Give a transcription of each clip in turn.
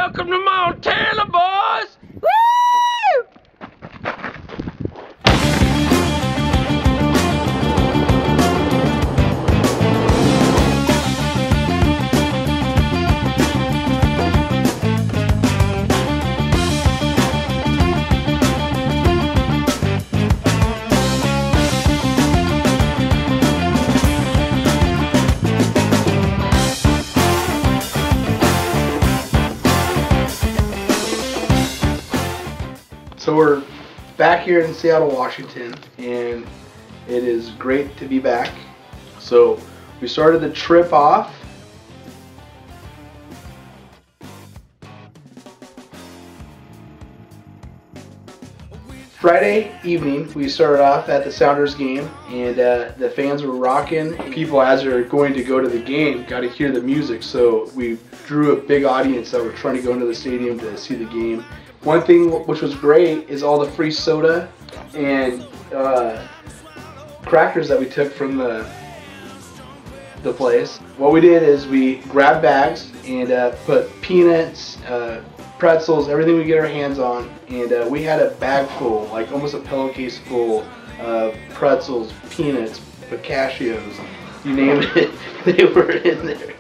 Welcome to Montana, boys! Woo! So we're back here in Seattle, Washington, and it is great to be back. So we started the trip off. Friday evening, we started off at the Sounders game, and the fans were rocking. People, as they're going to go to the game, got to hear the music. So we drew a big audience that were trying to go into the stadium to see the game. One thing which was great is all the free soda and crackers that we took from the place. What we did is we grabbed bags and put peanuts, pretzels, everything we get our hands on, and we had a bag full, like almost a pillowcase full of pretzels, peanuts, pistachios, you name it, they were in there.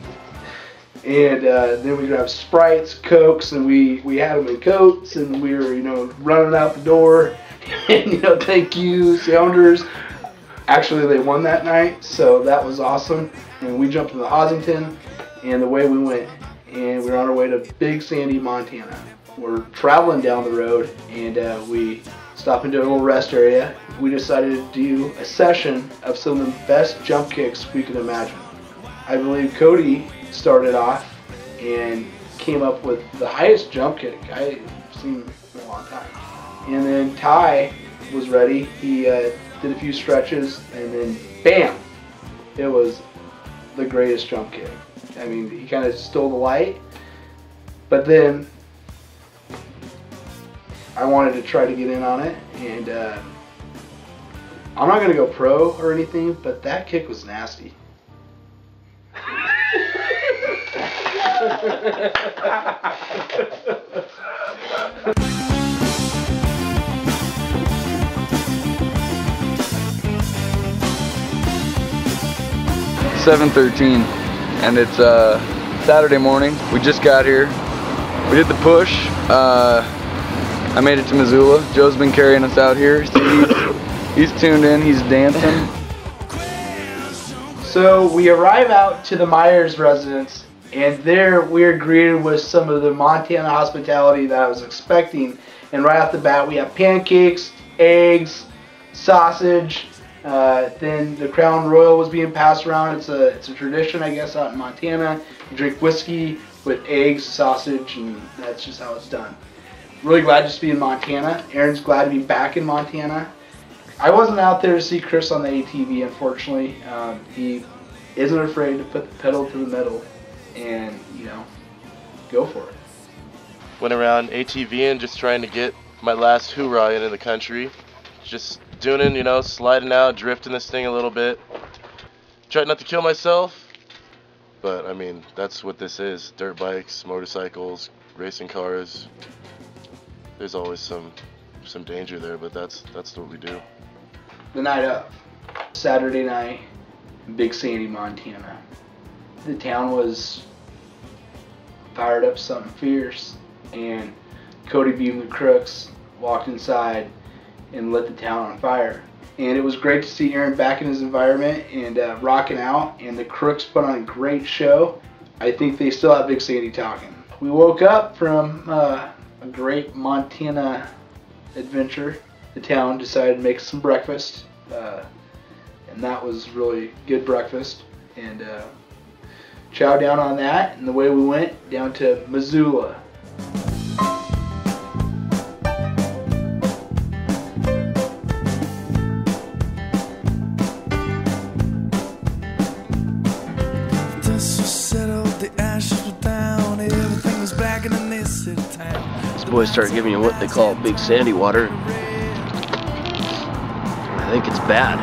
And then we grabbed Sprites, Cokes, and we had them in coats, and we were, running out the door. And, thank you, Sounders. Actually, they won that night, so that was awesome. And we jumped into the Hossington, and away we went. And we were on our way to Big Sandy, Montana. We're traveling down the road, and we stopped into a little rest area. We decided to do a session of some of the best jump kicks we could imagine. I believe Cody started off and came up with the highest jump kick I've seen in a long time. And then Ty was ready. He did a few stretches, and then bam! It was the greatest jump kick. I mean, he kind of stole the light, but then I wanted to try to get in on it, and I'm not going to go pro or anything, but that kick was nasty. 7:13, and it's Saturday morning. We just got here. We did the push. I made it to Missoula. Joe's been carrying us out here. He's tuned in. He's dancing. So we arrive out to the Myers residence, and there we're greeted with some of the Montana hospitality that I was expecting. And right off the bat, we have pancakes, eggs, sausage. Then the Crown Royal was being passed around. It's a tradition, I guess, out in Montana. You drink whiskey with eggs, sausage, and that's just how it's done. Really glad just to be in Montana. Aaron's glad to be back in Montana. I wasn't out there to see Chris on the ATV, unfortunately. He isn't afraid to put the pedal to the metal and, go for it. Went around ATVing, just trying to get my last hoorah in the country. Just doing it, sliding out, drifting this thing a little bit. Tried not to kill myself, but I mean, that's what this is. Dirt bikes, motorcycles, racing cars. There's always some danger there, but that's what we do. The night of, Saturday night, Big Sandy, Montana. The town was fired up something fierce, and Cody Beebe The Crooks walked inside and lit the town on fire. And it was great to see Aaron back in his environment and rocking out, and the Crooks put on a great show. I think they still have Big Sandy talking. We woke up from a great Montana adventure. The town decided to make some breakfast, and that was really good breakfast, and chow down on that, and the way we went down to Missoula. These boys started giving you what they call Big Sandy water. I think it's bad.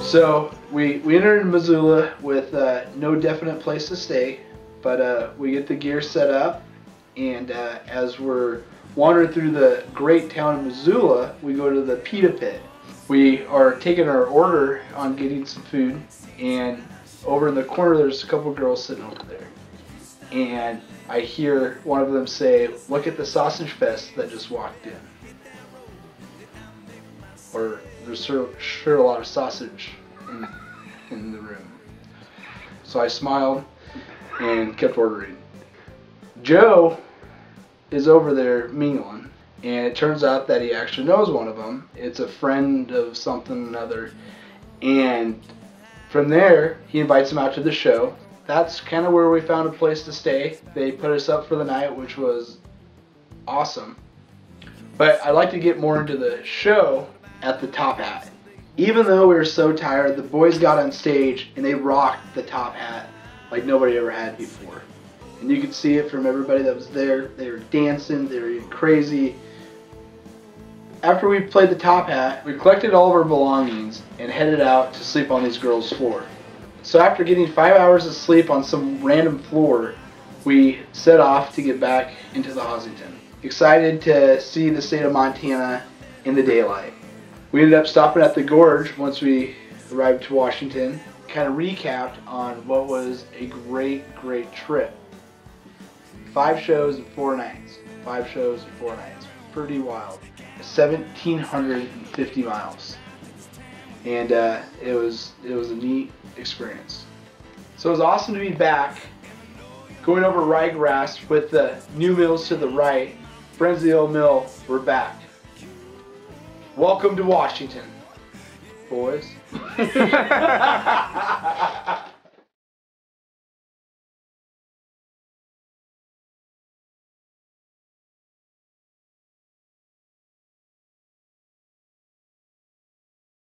So we entered Missoula with no definite place to stay, but we get the gear set up, and as we're wandering through the great town of Missoula, we go to the pita pit. We are taking our order on getting some food, and over in the corner there's a couple girls sitting over there. And I hear one of them say, "Look at the sausage fest that just walked in." Or there's sure a lot of sausage in the room. So I smiled and kept ordering. Joe is over there mingling, and it turns out that he actually knows one of them. It's a friend of something or another, and from there he invites him out to the show. That's kind of where we found a place to stay. They put us up for the night, which was awesome. But I'd like to get more into the show at the Top Hat. Even though we were so tired, the boys got on stage and they rocked the Top Hat like nobody ever had before. And you could see it from everybody that was there. They were dancing, they were getting crazy. After we played the Top Hat, we collected all of our belongings and headed out to sleep on these girls' floor. So after getting 5 hours of sleep on some random floor, we set off to get back into the Hossington. Excited to see the state of Montana in the daylight. We ended up stopping at the Gorge once we arrived to Washington. Kind of recapped on what was a great trip. 5 shows and 4 nights. 5 shows and 4 nights. Pretty wild. 1,750 miles. And it was a neat experience. So it was awesome to be back, going over ryegrass with the new mills to the right. Friends of the old mill, we're back. Welcome to Washington, boys.